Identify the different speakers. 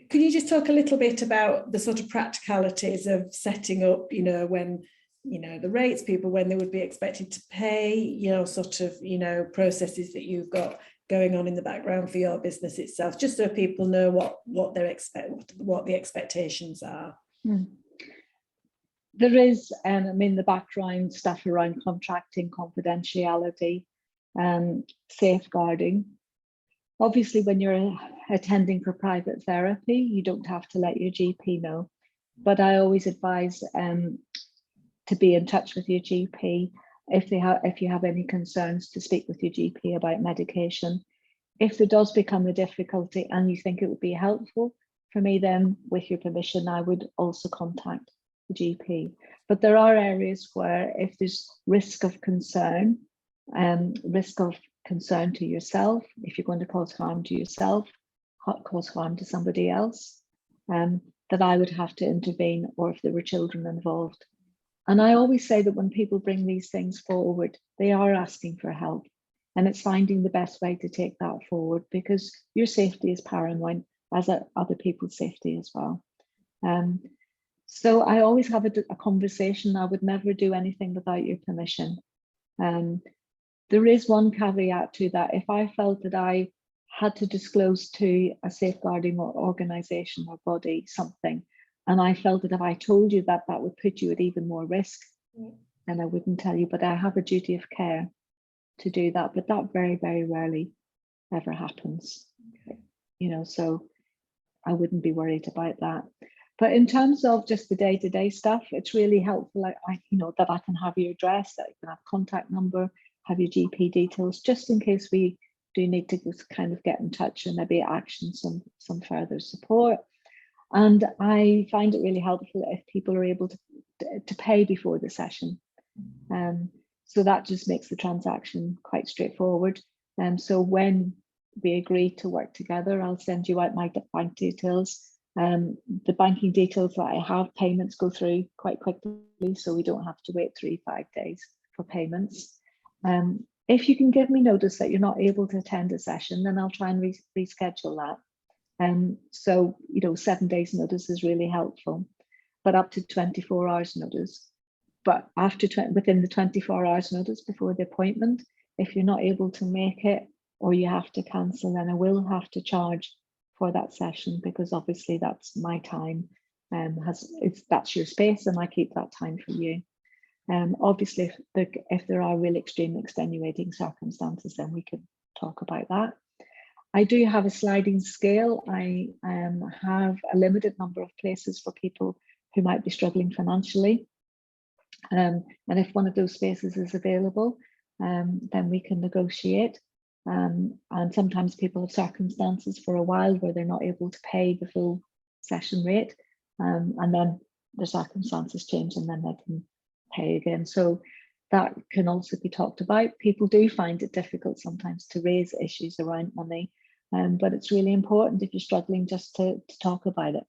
Speaker 1: Could you just talk a little bit about the sort of practicalities of setting up, when, the rates, people, when they would be expected to pay, sort of, processes that you've got going on in the background for your business itself, just so people know what the expectations are.
Speaker 2: There is, the background stuff around contracting, confidentiality, safeguarding. Obviously, when you're attending for private therapy, you don't have to let your GP know. But I always advise to be in touch with your GP if you have any concerns, to speak with your GP about medication. If there does become a difficulty and you think it would be helpful for me, then with your permission, I would also contact the GP. But there are areas where if there's risk of concern to yourself, if you're going to cause harm to yourself, cause harm to somebody else, that I would have to intervene, or if there were children involved. And I always say that when people bring these things forward, they are asking for help, and it's finding the best way to take that forward, because your safety is paramount, as are other people's safety as well. So I always have a conversation. I would never do anything without your permission. There is one caveat to that. If I felt that I had to disclose to a safeguarding or organisation or body something, and I felt that if I told you that, that would put you at even more risk, then I wouldn't tell you. But I have a duty of care to do that. But that very, very rarely ever happens. So I wouldn't be worried about that. But in terms of just the day-to-day stuff, it's really helpful. That I can have your address, that I can have contact number, have your GP details, just in case we do need to just kind of get in touch and maybe action some further support. And I find it really helpful if people are able to pay before the session. So that just makes the transaction quite straightforward. So when we agree to work together, I'll send you out my bank details. The banking details that I have, payments go through quite quickly, so we don't have to wait 3-5 days for payments. If you can give me notice that you're not able to attend a session, then I'll try and reschedule that. So 7 days notice is really helpful, but up to 24 hours notice. But within the 24 hours notice before the appointment, if you're not able to make it or you have to cancel, then I will have to charge for that session, because obviously that's my time, that's your space, and I keep that time for you. Obviously, if there are really extreme extenuating circumstances, then we can talk about that. I do have a sliding scale. I have a limited number of places for people who might be struggling financially. And if one of those spaces is available, then we can negotiate. And sometimes people have circumstances for a while where they're not able to pay the full session rate, and then the circumstances change and then they can pay again. So that can also be talked about. People do find it difficult sometimes to raise issues around money, but it's really important, if you're struggling, just to talk about it.